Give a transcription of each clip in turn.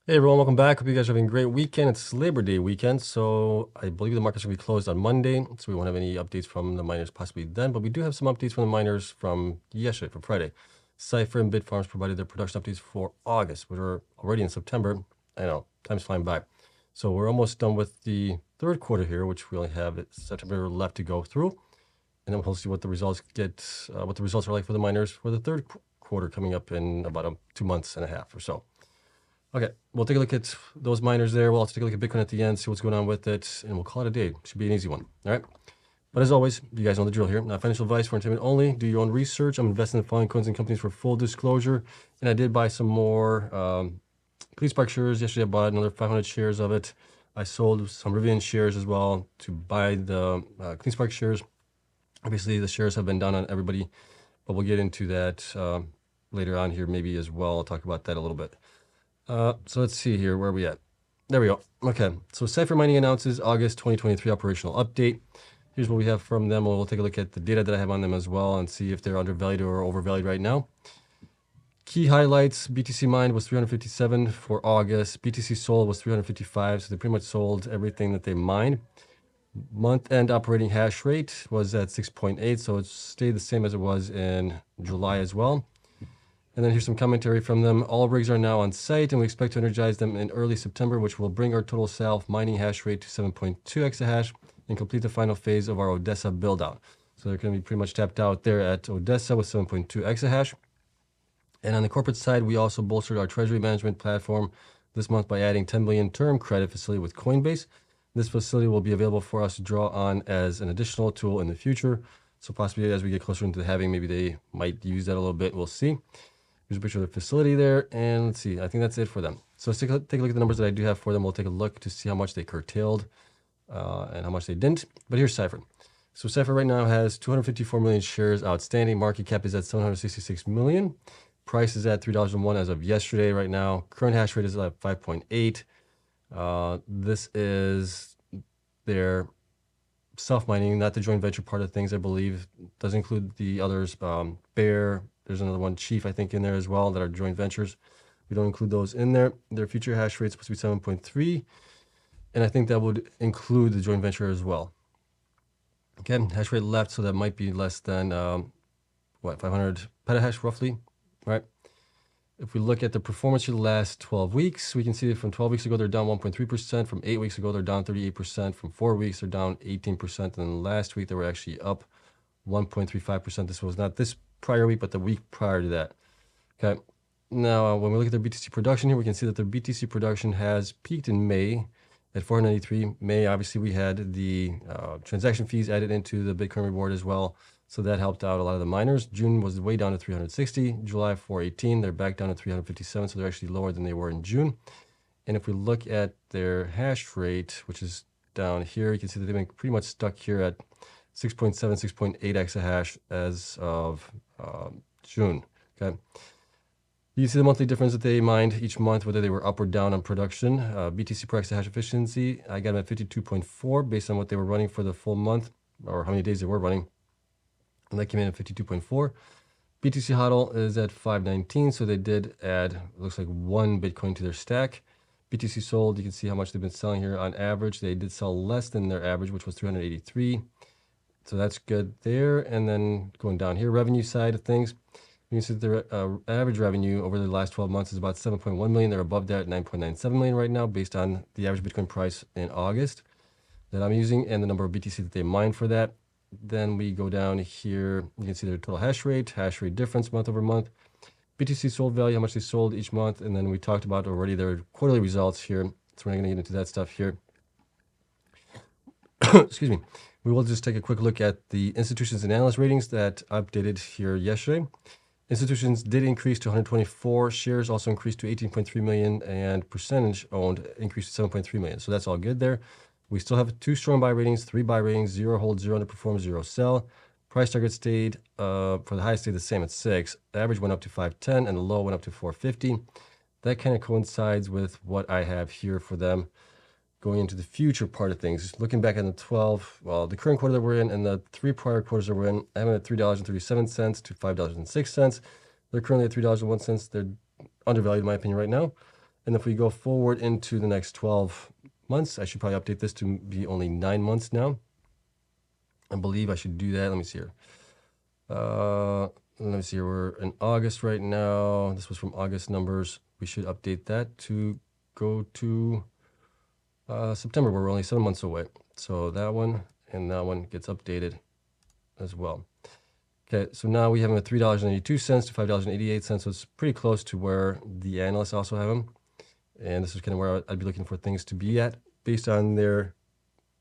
Hey everyone, welcome back. Hope you guys are having a great weekend. It's Labor Day weekend, so I believe the markets will be closed on Monday, so we won't have any updates from the miners possibly then, but we do have some updates from the miners from yesterday, from Friday. Cipher and Bitfarms provided their production updates for August, which are already in September. I know, time's flying by. So we're almost done with the third quarter here, which we only have September left to go through, and then we'll see what the results what the results are like for the miners for the third quarter coming up in about 2 months and a half or so. Okay, we'll take a look at those miners there. We'll also take a look at Bitcoin at the end, see what's going on with it, and we'll call it a day. Should be an easy one. All right. But as always, you guys know the drill here. Not financial advice for entertainment only. Do your own research. I'm investing in the following coins and companies for full disclosure. And I did buy some more CleanSpark shares. Yesterday I bought another 500 shares of it. I sold some Rivian shares as well to buy the CleanSpark shares. Obviously, the shares have been down on everybody, but we'll get into that later on here maybe as well. I'll talk about that a little bit. So let's see here. Where are we at? There we go. Okay. So Cipher Mining announces August 2023 operational update. Here's what we have from them. We'll take a look at the data that I have on them as well and see if they're undervalued or overvalued right now. Key highlights: BTC mined was 357 for August. BTC sold was 355. So they pretty much sold everything that they mined. Month-end operating hash rate was at 6.8. So it stayed the same as it was in July as well. And then here's some commentary from them. All rigs are now on site, and we expect to energize them in early September, which will bring our total self-mining hash rate to 7.2 exahash and complete the final phase of our Odessa build-out. So they're going to be pretty much tapped out there at Odessa with 7.2 exahash. And on the corporate side, we also bolstered our treasury management platform this month by adding 10 million term credit facility with Coinbase. This facility will be available for us to draw on as an additional tool in the future. So possibly as we get closer into the halving, maybe they might use that a little bit. We'll see. Here's a picture of the facility there, and let's see. I think that's it for them. So let's take a look at the numbers that I do have for them. We'll take a look to see how much they curtailed and how much they didn't. But here's Cipher. So Cipher right now has 254 million shares outstanding. Market cap is at 766 million. Price is at $3.01 as of yesterday right now. Current hash rate is at 5.8. This is their self-mining, not the joint venture part of things, I believe. Does include the others, Bear. There's another one, Chief, I think, in there as well that are joint ventures. We don't include those in there. Their future hash rate is supposed to be 7.3. And I think that would include the joint venture as well. Okay, hash rate left, so that might be less than, 500 petahash roughly, right? If we look at the performance for the last 12 weeks, we can see that from 12 weeks ago, they're down 1.3%. From 8 weeks ago, they're down 38%. From 4 weeks, they're down 18%. And then last week, they were actually up 1.35%. This was not this prior week, but the week prior to that. Okay. Now, when we look at their BTC production here, we can see that their BTC production has peaked in May at 493. May, obviously, we had the transaction fees added into the Bitcoin reward as well. So that helped out a lot of the miners. June was way down to 360. July, 418. They're back down to 357. So they're actually lower than they were in June. And if we look at their hash rate, which is down here, you can see that they've been pretty much stuck here at 6.7, 6.8 exahash as of June. Okay. You see the monthly difference that they mined each month, whether they were up or down on production. BTC per exahash efficiency, I got them at 52.4 based on what they were running for the full month, or how many days they were running. And that came in at 52.4. BTC HODL is at 519, so they did add, looks like 1 Bitcoin to their stack. BTC sold, you can see how much they've been selling here on average. They did sell less than their average, which was 383. So that's good there. And then going down here, revenue side of things, you can see that their average revenue over the last 12 months is about 7.1 million. They're above that at 9.97 million right now based on the average Bitcoin price in August that I'm using and the number of BTC that they mined for that. Then we go down here, you can see their total hash rate difference month over month, BTC sold value, how much they sold each month. And then we talked about already their quarterly results here. So we're not going to get into that stuff here. Excuse me. We will just take a quick look at the institutions and analyst ratings that updated here yesterday. Institutions did increase to 124, shares also increased to 18.3 million, and percentage owned increased to 7.3 million. So that's all good there. We still have 2 strong buy ratings, 3 buy ratings, 0 hold, 0 underperform, 0 sell. Price target stayed, for the high stayed the same at 6. The average went up to 510 and the low went up to 450. That kind of coincides with what I have here for them going into the future part of things. Looking back at the the current quarter that we're in and the 3 prior quarters that we're in, I have them at $3.37 to $5.06. They're currently at $3.01. They're undervalued in my opinion right now. And if we go forward into the next 12 months, I should probably update this to be only 9 months now. I believe I should do that. Let me see here. Let me see here. We're in August right now. This was from August numbers. We should update that to go to September, where we're only 7 months away. So that one and that one gets updated as well. Okay, so now we have them at $3.82 to $5.88. So it's pretty close to where the analysts also have them. And this is kind of where I'd be looking for things to be at based on their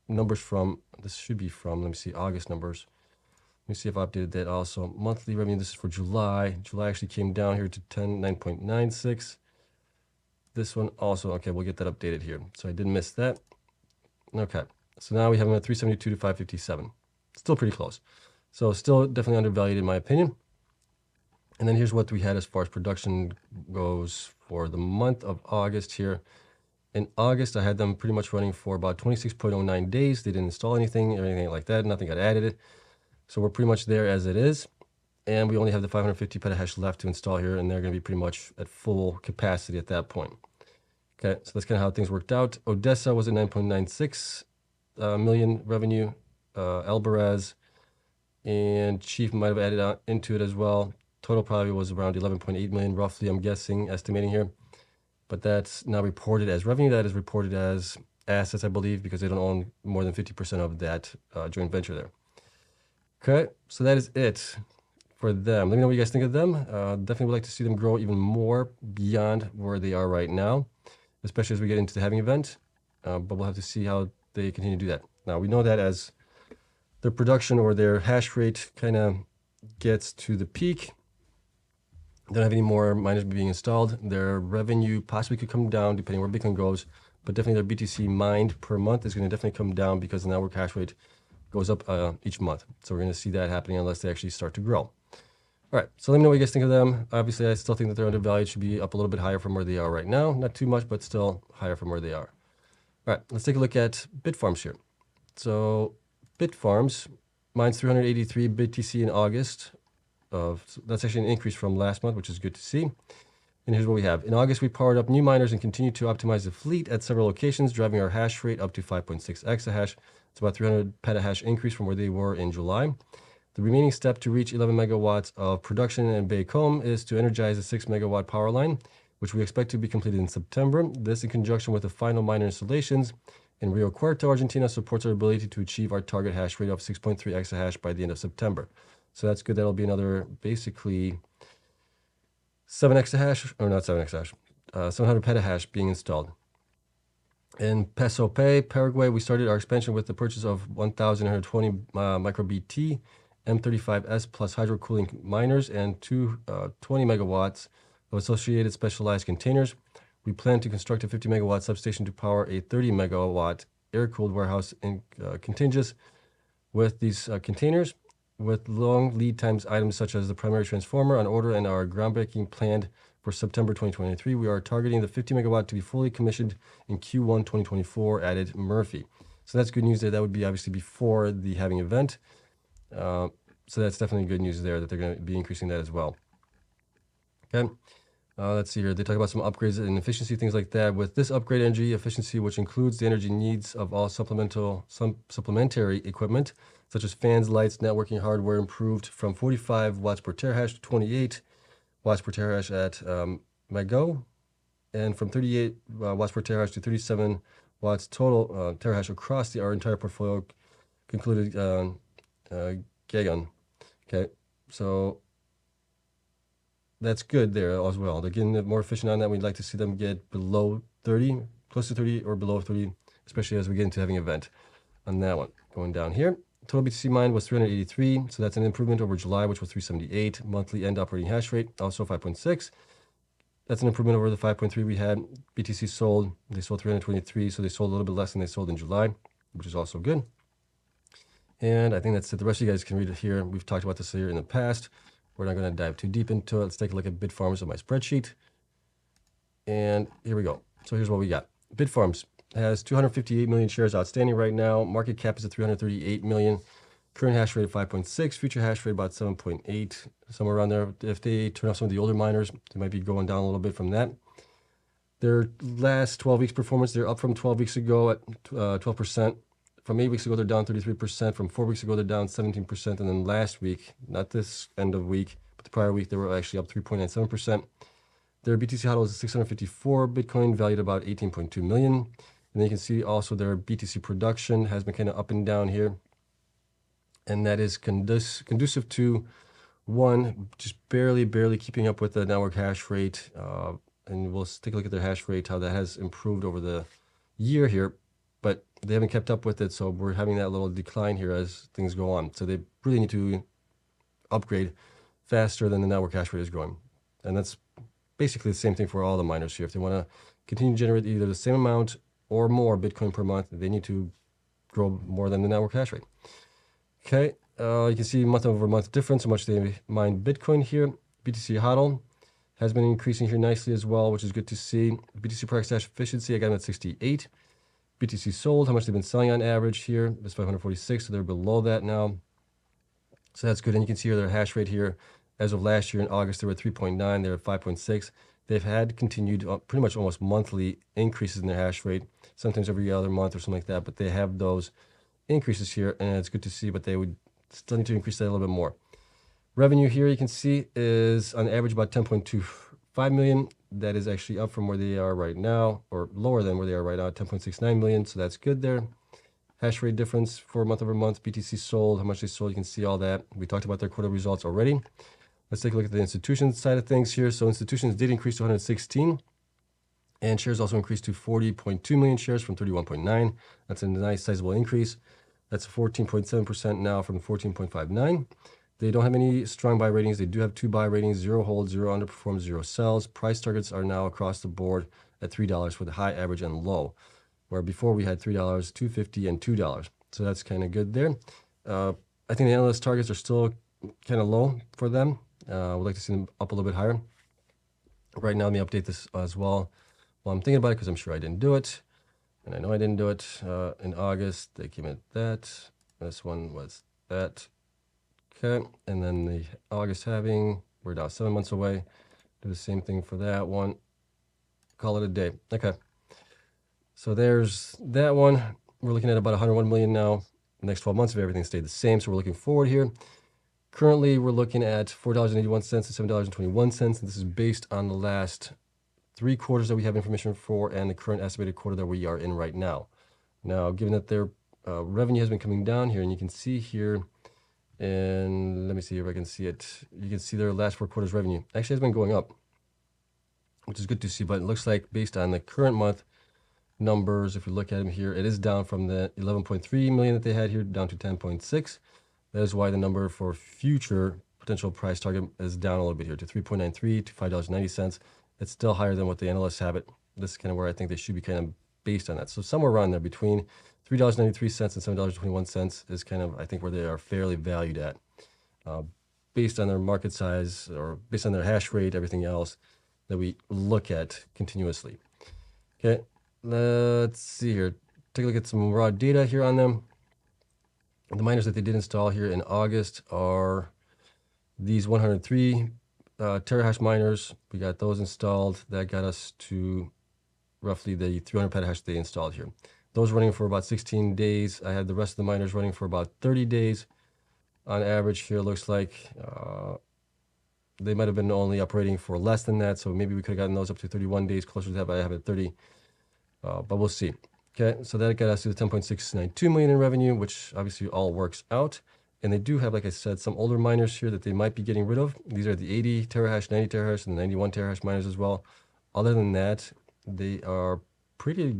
numbers from, this should be from, let me see, August numbers. Let me see if I updated that also. Monthly revenue, this is for July. July actually came down here to 9.96. This one also, okay, we'll get that updated here. So I didn't miss that. Okay, so now we have them at 372 to 557. Still pretty close. So still definitely undervalued in my opinion. And then here's what we had as far as production goes for the month of August here. In August, I had them pretty much running for about 26.09 days. They didn't install anything or anything like that. Nothing got added. So we're pretty much there as it is. And we only have the 550 petahash left to install here, and they're going to be pretty much at full capacity at that point. Okay, so that's kind of how things worked out. Odessa was at 9.96 million revenue. Albaraz and Chief might have added on into it as well. Total probably was around 11.8 million, roughly, I'm guessing, estimating here. But that's not reported as revenue. That is reported as assets, I believe, because they don't own more than 50% of that joint venture there. Okay, so that is it for them. Let me know what you guys think of them. Definitely would like to see them grow even more beyond where they are right now, especially as we get into the halving event. But we'll have to see how they continue to do that. Now, we know that as their production or their hash rate kind of gets to the peak, they don't have any more miners being installed. Their revenue possibly could come down depending where Bitcoin goes, but definitely their BTC mined per month is going to definitely come down because the network hash rate goes up each month. So we're going to see that happening unless they actually start to grow. All right, so let me know what you guys think of them. Obviously, I still think that they're undervalued, should be up a little bit higher from where they are right now. Not too much, but still higher from where they are. All right, let's take a look at Bitfarms here. So Bitfarms mines 383 BTC in August. That's actually an increase from last month, which is good to see. And here's what we have. In August, we powered up new miners and continued to optimize the fleet at several locations, driving our hash rate up to 5.6 exahash. It's about 300 petahash increase from where they were in July. The remaining step to reach 11 megawatts of production in Baycombe is to energize a 6 megawatt power line, which we expect to be completed in September. This, in conjunction with the final miner installations in Rio Cuarto, Argentina, supports our ability to achieve our target hash rate of 6.3 exahash by the end of September. So that's good. That'll be another basically 7 exahash, or not 7 exahash, 700 petahash being installed. In Peso Pay, Paraguay, we started our expansion with the purchase of 1,120 micro BT M35S plus hydro cooling miners and two 20 megawatts of associated specialized containers. We plan to construct a 50 megawatt substation to power a 30 megawatt air-cooled warehouse in Contingis with these containers. With long lead times items such as the primary transformer on order and our groundbreaking planned for September 2023, we are targeting the 50 megawatt to be fully commissioned in Q1 2024, added Murphy. So that's good news there. That would be obviously before the halving event. So that's definitely good news there that they're going to be increasing that as well. Okay. Let's see here. They talk about some upgrades and efficiency, things like that. With this upgrade energy efficiency, which includes the energy needs of all supplementary equipment, such as fans, lights, networking hardware, improved from 45 watts per terahash to 28 watts per terahash at Mago, and from 38 watts per terahash to 37 watts total terahash across our entire portfolio, concluded Gagon. Okay, so that's good there as well. They're getting more efficient on that. We'd like to see them get below 30, close to 30 or below 30, especially as we get into having an event on that one. Going down here, total BTC mined was 383, so that's an improvement over July, which was 378. Monthly end operating hash rate, also 5.6. That's an improvement over the 5.3 we had. BTC sold, they sold 323, so they sold a little bit less than they sold in July, which is also good. And I think that's it. The rest of you guys can read it here. We've talked about this here in the past. We're not going to dive too deep into it. Let's take a look at Bitfarms on my spreadsheet. And here we go. So here's what we got. Bitfarms has 258 million shares outstanding right now. Market cap is at 338 million. Current hash rate of 5.6. Future hash rate about 7.8, somewhere around there. If they turn off some of the older miners, they might be going down a little bit from that. Their last 12 weeks performance, they're up from 12 weeks ago at 12%. From 8 weeks ago, they're down 33%. From 4 weeks ago, they're down 17%. And then last week, not this end of week, but the prior week, they were actually up 3.97%. Their BTC HODL is 654 Bitcoin, valued about 18.2 million. And then you can see also their BTC production has been kind of up and down here. And that is conducive to, one, just barely keeping up with the network hash rate. And we'll take a look at their hash rate, how that has improved over the year here. But they haven't kept up with it, so we're having that little decline here as things go on. So they really need to upgrade faster than the network hash rate is growing. And that's basically the same thing for all the miners here. If they want to continue to generate either the same amount or more Bitcoin per month, they need to grow more than the network hash rate. Okay, you can see month over month difference, how much they mine Bitcoin here. BTC HODL has been increasing here nicely as well, which is good to see. BTC per exahash efficiency, I got them at 68. BTC sold, how much they've been selling on average here is 546, so they're below that now. So that's good. And you can see here their hash rate here. As of last year in August, they were at 3.9, they're at 5.6. They've had continued pretty much almost monthly increases in their hash rate, sometimes every other month or something like that, but they have those increases here, and it's good to see, but they would still need to increase that a little bit more. Revenue here, you can see, is on average about 10.25 million. That is actually up from where they are right now, or lower than where they are right now, 10.69 million. So that's good there. Hash rate difference for month over month. BTC sold, how much they sold, you can see all that. We talked about their quarter results already. Let's take a look at the institutions side of things here. So institutions did increase to 116, and shares also increased to 40.2 million shares from 31.9. That's a nice sizable increase. That's 14.7% now from 14.59. They don't have any strong buy ratings. They do have 2 buy ratings, 0 holds, 0 underperforms, 0 sells. Price targets are now across the board at $3 for the high, average, and low, where before we had $3, $2.50, and $2. So that's kind of good there. I think the analyst targets are still kind of low for them. We'd like to see them up a little bit higher. Right now, let me update this as well while I'm thinking about it, because I'm sure I didn't do it. And I know I didn't do it. In August, they came at that. This one was that. Okay, and then the August halving, we're now 7 months away. Do the same thing for that one. Call it a day. Okay, so there's that one. We're looking at about 101 million now. The next 12 months if everything stayed the same. So we're looking forward here. Currently, we're looking at $4.81 to $7.21, and this is based on the last 3 quarters that we have information for and the current estimated quarter that we are in right now. Now, given that their revenue has been coming down here, and you can see here, and let me see if I can see it. You can see their last 4 quarters revenue actually has been going up, which is good to see. But it looks like based on the current month numbers, if you look at them here, it is down from the 11.3 million that they had here down to 10.6. That is why the number for future potential price target is down a little bit here to 3.93 to $5.90. It's still higher than what the analysts have it. This is kind of where I think they should be kind of based on that. So somewhere around there between $3.93 and $7.21 is kind of, I think, where they are fairly valued at, based on their market size or based on their hash rate, everything else that we look at continuously. Okay, let's see here. Take a look at some raw data here on them. The miners that they did install here in August are these 103 terahash miners. We got those installed. That got us to roughly the 300 petahash they installed here. Those running for about 16 days. I had the rest of the miners running for about 30 days on average here. Looks like they might have been only operating for less than that, so maybe we could have gotten those up to 31 days, closer to that, but I have it 30. But we'll see. Okay, so that got us to the 10.692 million in revenue, which obviously all works out. And they do have, like I said, some older miners here that they might be getting rid of. These are the 80 terahash, 90 terahash, and the 91 terahash miners as well. Other than that, they are they're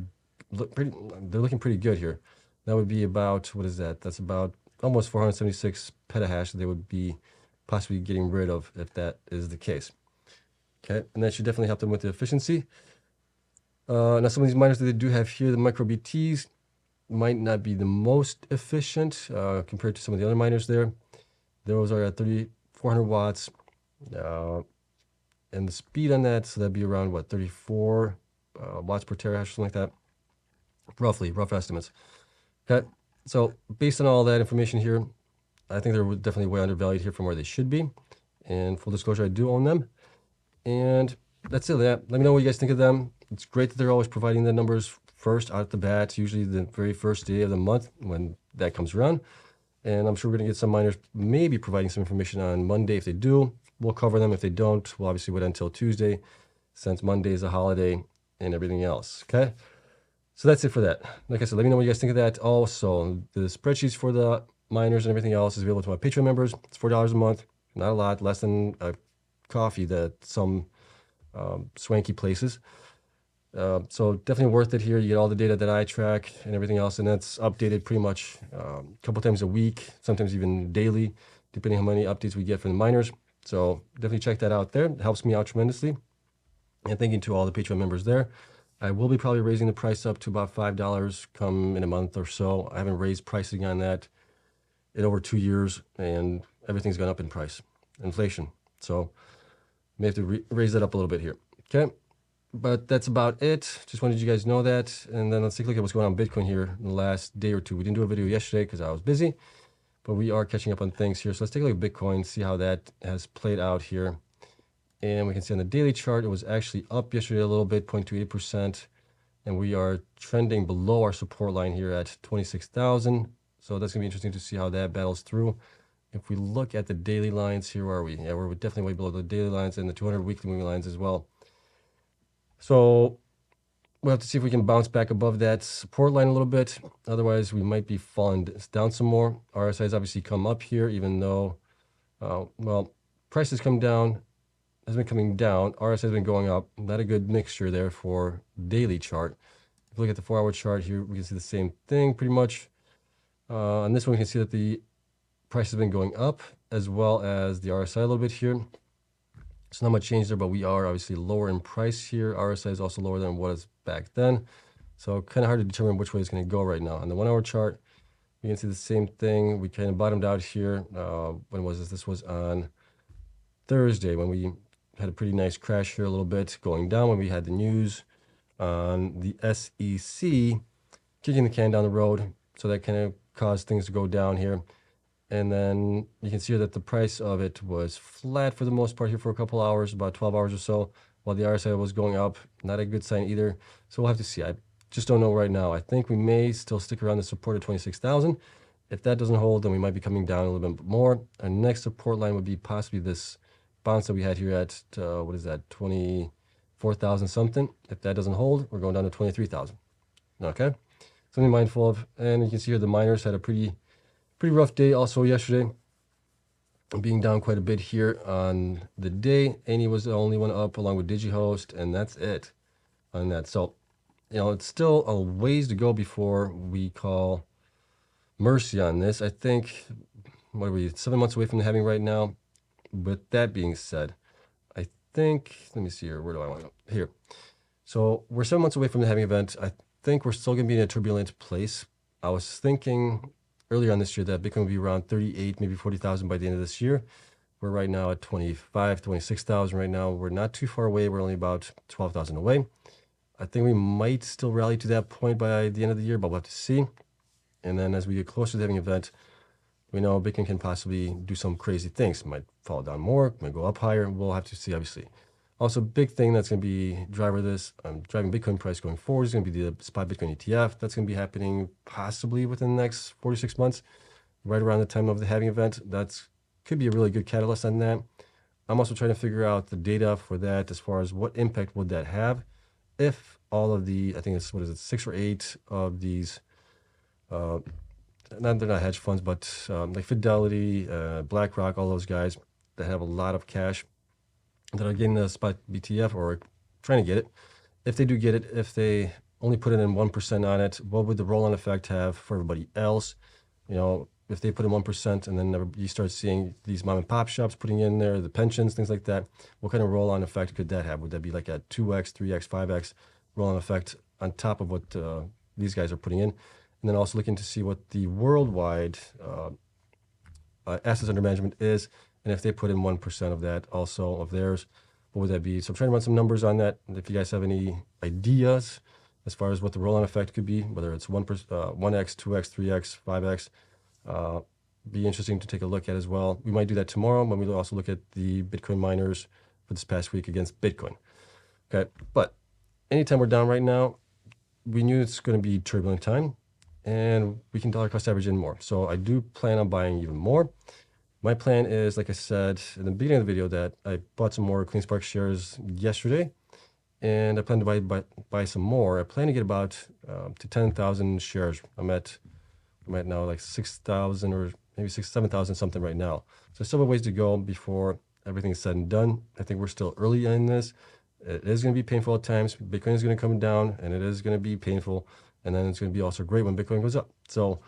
looking pretty good here. That would be about, what is that? That's about almost 476 petahash that they would be possibly getting rid of if that is the case. Okay, and that should definitely help them with the efficiency. Now, some of these miners that they do have here, the micro BTs, might not be the most efficient compared to some of the other miners there. Those are at 3,400 watts. And the speed on that, so that'd be around, what, 34 watts per terahash, something like that. Roughly, rough estimates. Okay, so based on all that information here, I think they're definitely way undervalued here from where they should be. And full disclosure, I do own them. And that's it. Let me know what you guys think of them. It's great that they're always providing the numbers first out the bat, usually the very first day of the month when that comes around. And I'm sure we're going to get some miners maybe providing some information on Monday. If they do, we'll cover them. If they don't, we'll obviously wait until Tuesday since Monday is a holiday and everything else. Okay. So that's it for that. Like I said, let me know what you guys think of that. Also, the spreadsheets for the miners and everything else is available to my Patreon members. It's $4 a month. Not a lot, less than a coffee that some swanky places. So definitely worth it here. You get all the data that I track and everything else, and that's updated pretty much a couple times a week, sometimes even daily, depending on how many updates we get from the miners. So definitely check that out there. It helps me out tremendously. And thank you to all the Patreon members there. I will be probably raising the price up to about $5 come in a month or so. I haven't raised pricing on that in over 2 years, and everything's gone up in price, inflation. So may have to raise that up a little bit here. Okay. But that's about it. Just wanted you guys to know that. And then let's take a look at what's going on with Bitcoin here in the last day or two. We didn't do a video yesterday because I was busy, but we are catching up on things here. So let's take a look at Bitcoin, see how that has played out here. And we can see on the daily chart, it was actually up yesterday a little bit, 0.28%. And we are trending below our support line here at 26,000. So that's going to be interesting to see how that battles through. If we look at the daily lines, here are we? Yeah, we're definitely way below the daily lines and the 200 weekly moving lines as well. So we'll have to see if we can bounce back above that support line a little bit. Otherwise, we might be falling down some more. RSI has obviously come up here, even though, well, price has come down, has been coming down. RSI has been going up. Not a good mixture there for daily chart. If we look at the 4-hour chart here, we can see the same thing pretty much. On this one, we can see that the price has been going up as well as the RSI a little bit here. So not much change there, but we are obviously lower in price here. RSI is also lower than what was back then. So kind of hard to determine which way it's going to go right now. On the 1-hour chart, you can see the same thing. We kind of bottomed out here. When was this? This was on Thursday when we had a pretty nice crash here a little bit going down when we had the news on the SEC kicking the can down the road. So that kind of caused things to go down here. And then you can see that the price of it was flat for the most part here for a couple hours, about 12 hours or so, while the RSI was going up. Not a good sign either. So we'll have to see. I just don't know right now. I think we may still stick around the support of 26,000. If that doesn't hold, then we might be coming down a little bit more. Our next support line would be possibly this bounce that we had here at, what is that, 24,000 something. If that doesn't hold, we're going down to 23,000. Okay? Something mindful of. And you can see here the miners had a pretty rough day also yesterday, being down quite a bit here on the day. Annie was the only one up along with DigiHost, and that's it on that. So, you know, it's still a ways to go before we call mercy on this. I think, what are we, 7 months away from the halving right now? With that being said, I think, let me see here, where do I want to go? Here. So we're 7 months away from the halving event. I think we're still going to be in a turbulent place. I was thinking earlier on this year that Bitcoin would be around 38, maybe 40,000 by the end of this year. We're right now at 25, 26,000 right now. We're not too far away. We're only about 12,000 away. I think we might still rally to that point by the end of the year, but we'll have to see. And then as we get closer to the halving event, we know Bitcoin can possibly do some crazy things. It might fall down more, might go up higher. We'll have to see, obviously. Also, big thing that's going to be driving Bitcoin price going forward is going to be the spot Bitcoin ETF. That's going to be happening possibly within the next 4 to 6 months, right around the time of the halving event. That's could be a really good catalyst on that. I'm also trying to figure out the data for that as far as what impact would that have if all of the, I think it's, what is it, 6 or 8 of these, they're not hedge funds, but like Fidelity, BlackRock, all those guys that have a lot of cash that are getting the spot BTF or trying to get it. If they do get it, if they only put it in 1% on it, what would the roll-on effect have for everybody else? You know, if they put in 1% and then you start seeing these mom and pop shops putting in there, the pensions, things like that, what kind of roll-on effect could that have? Would that be like a 2x, 3x, 5x roll-on effect on top of what these guys are putting in? And then also looking to see what the worldwide assets under management is, and if they put in 1% of that also of theirs, what would that be? So I'm trying to run some numbers on that. If you guys have any ideas as far as what the roll-on effect could be, whether it's 1x, 2x, 3x, 5x, be interesting to take a look at as well. We might do that tomorrow when we also look at the Bitcoin miners for this past week against Bitcoin. Okay, but anytime we're down right now, we knew it's going to be turbulent time, and we can dollar cost average in more. So I do plan on buying even more. My plan is, like I said in the beginning of the video, that I bought some more CleanSpark shares yesterday, and I plan to buy some more. I plan to get about to 10,000 shares. I'm at now like 6,000 or maybe 7,000 something right now. So still a ways to go before everything's said and done. I think we're still early in this. It is going to be painful at times. Bitcoin is going to come down, and it is going to be painful. And then it's going to be also great when Bitcoin goes up. So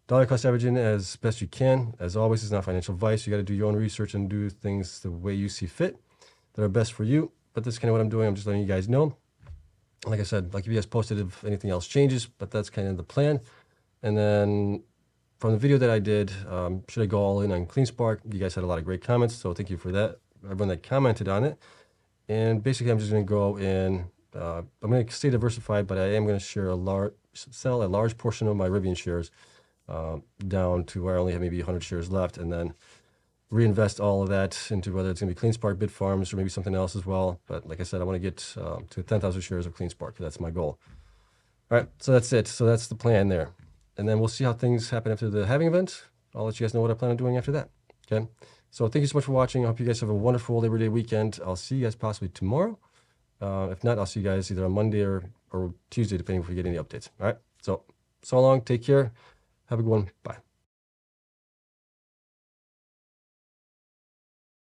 dollar cost averaging as best you can. As always, it's not financial advice. You got to do your own research and do things the way you see fit that are best for you. But that's kind of what I'm doing. I'm just letting you guys know. Like I said, like if you guys posted if anything else changes, but that's kind of the plan. And then from the video that I did, should I go all in on CleanSpark? You guys had a lot of great comments, so thank you for that. Everyone that commented on it. And basically, I'm just going to go in. I'm going to stay diversified, but I am going to sell a large portion of my Rivian shares down to where I only have maybe 100 shares left, and then reinvest all of that into whether it's going to be CleanSpark, Bitfarms, or maybe something else as well. But like I said, I want to get to 10,000 shares of CleanSpark. That's my goal. All right, so that's it. So that's the plan there. And then we'll see how things happen after the halving event. I'll let you guys know what I plan on doing after that. Okay. So thank you so much for watching. I hope you guys have a wonderful Labor Day weekend. I'll see you guys possibly tomorrow. If not, I'll see you guys either on Monday or Tuesday, depending if we get any updates. All right. So long. Take care. Have a good one. Bye.